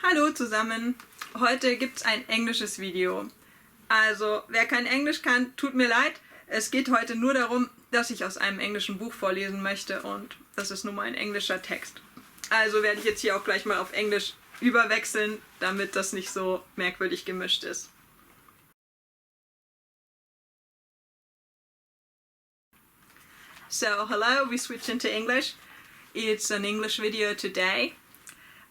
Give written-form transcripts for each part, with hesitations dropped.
Hallo zusammen! Heute gibt's ein englisches Video. Also, wer kein Englisch kann, tut mir leid. Es geht heute nur darum, dass ich aus einem englischen Buch vorlesen möchte und das ist nun mal ein englischer Text. Also werde ich jetzt hier auch gleich mal auf Englisch überwechseln, damit das nicht so merkwürdig gemischt ist. So, hello, we switch into English. It's an English video today.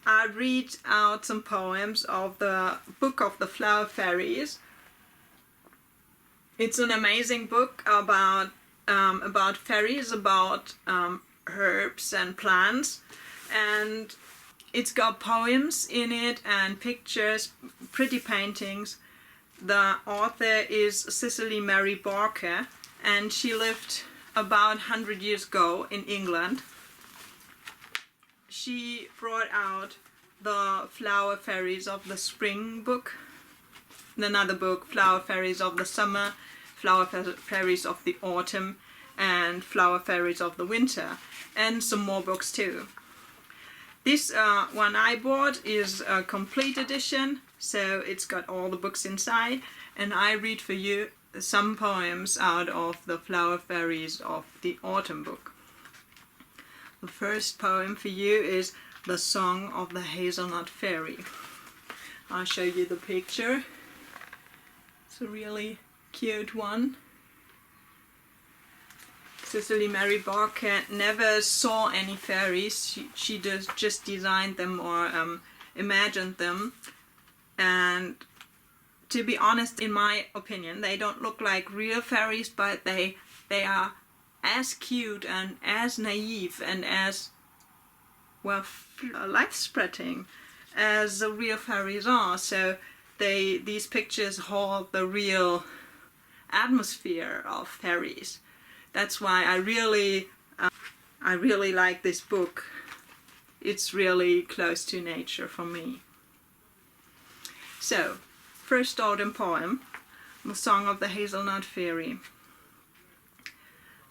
I read out some poems of the Book of the Flower Fairies. It's an amazing book about fairies, about herbs and plants, and it's got poems in it and pictures, pretty paintings. The author is Cicely Mary Barker, and she lived about 100 years ago in England. She brought out the Flower Fairies of the Spring book, another book, Flower Fairies of the Summer, Flower Fairies of the Autumn, and Flower Fairies of the Winter, and some more books too. This one I bought is a complete edition, so it's got all the books inside, and I read for you some poems out of the Flower Fairies of the Autumn book. The first poem for you is The Song of the Hazelnut Fairy. I'll show you the picture. It's a really cute one. Cicely Mary Barker never saw any fairies. She just designed them or imagined them. And to be honest, in my opinion, they don't look like real fairies, but they are as cute and as naive and as, well, life-spreading as the real fairies are. So these pictures hold the real atmosphere of fairies. That's why I really like this book. It's really close to nature for me. So, first autumn poem, The Song of the Hazelnut Fairy.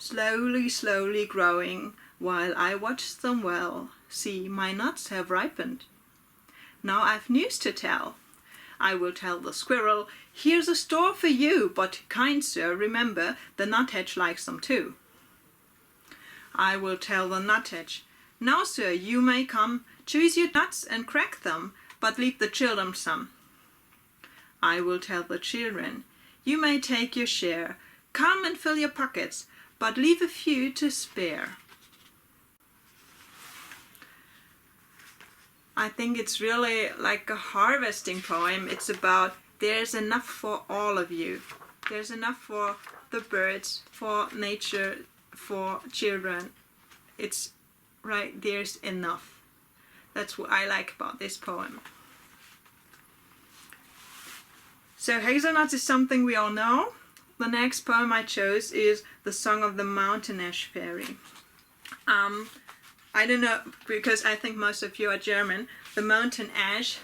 Slowly, slowly growing, while I watch them well, see, my nuts have ripened. Now I've news to tell. I will tell the squirrel, here's a store for you, but kind sir, remember, the nuthatch likes them too. I will tell the nuthatch, now sir, you may come, choose your nuts and crack them, but leave the children some. I will tell the children, you may take your share, come and fill your pockets, but leave a few to spare. I think it's really like a harvesting poem. It's about there's enough for all of you. There's enough for the birds, for nature, for children. It's right, there's enough. That's what I like about this poem. So hazelnuts is something we all know. The next poem I chose is The Song of the Mountain Ash Fairy. I don't know, because I think most of you are German. The mountain ash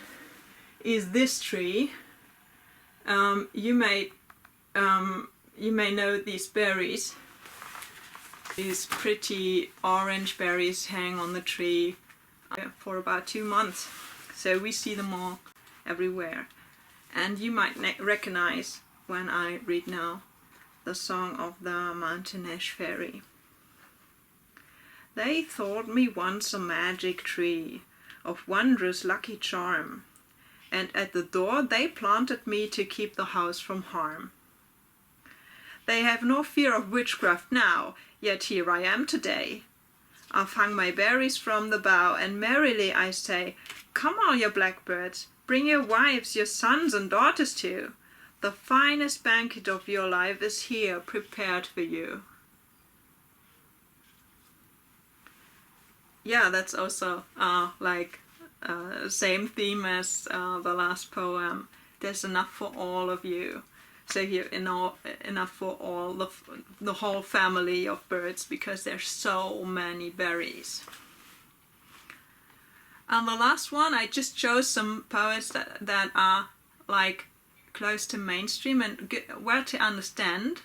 is this tree. You may know these berries. These pretty orange berries hang on the tree for about 2 months. So we see them all everywhere. And you might recognize when I read now The Song of the Mountain Ash Fairy. They thought me once a magic tree of wondrous lucky charm, and at the door they planted me to keep the house from harm. They have no fear of witchcraft now, yet here I am today. I've hung my berries from the bough, and merrily I say, come all you blackbirds, bring your wives, your sons and daughters too. The finest banquet of your life is here prepared for you. Yeah, that's also same theme as the last poem. There's enough for all of you. So here, enough for all the whole family of birds, because there's so many berries. And the last one, I just chose some poets that are like close to mainstream and well to understand.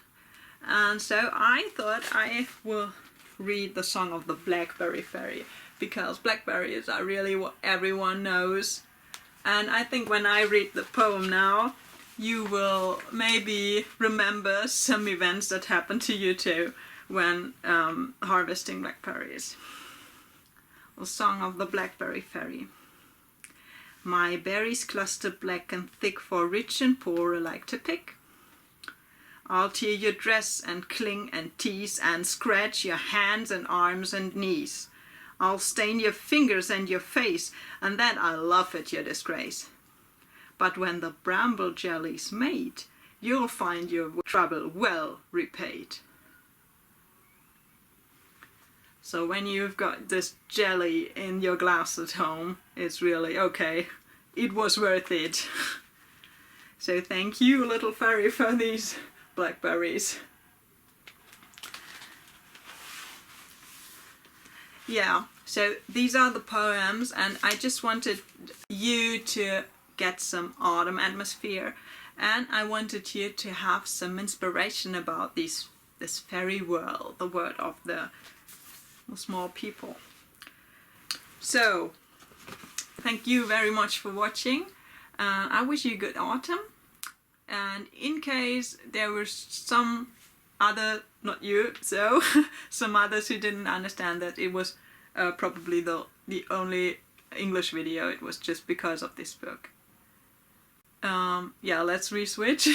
And so I thought I will read The Song of the Blackberry Fairy, because blackberries are really what everyone knows. And I think when I read the poem now, you will maybe remember some events that happened to you too when harvesting blackberries. The Song of the Blackberry Fairy. My berries cluster black and thick, for rich and poor alike to pick. I'll tear your dress and cling and tease and scratch your hands and arms and knees. I'll stain your fingers and your face, and that I'll laugh at your disgrace. But when the bramble jelly's made, you'll find your trouble well repaid. So when you've got this jelly in your glass at home, it's really okay. It was worth it. So thank you, little fairy, for these blackberries. Yeah, so these are the poems, and I just wanted you to get some autumn atmosphere, and I wanted you to have some inspiration about this fairy world, the world of the small people. So, thank you very much for watching. I wish you good autumn, and in case there were some other, not you, so some others who didn't understand that it was probably the only English video, it was just because of this book. Ja, let's re-switch.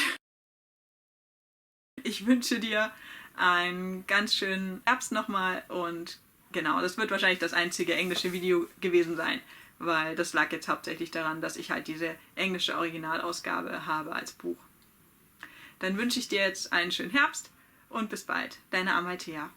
Ich wünsche dir einen ganz schönen Herbst nochmal, und genau, das wird wahrscheinlich das einzige englische Video gewesen sein, weil das lag jetzt hauptsächlich daran, dass ich halt diese englische Originalausgabe habe als Buch. Dann wünsche ich dir jetzt einen schönen Herbst und bis bald. Deine Amalthea.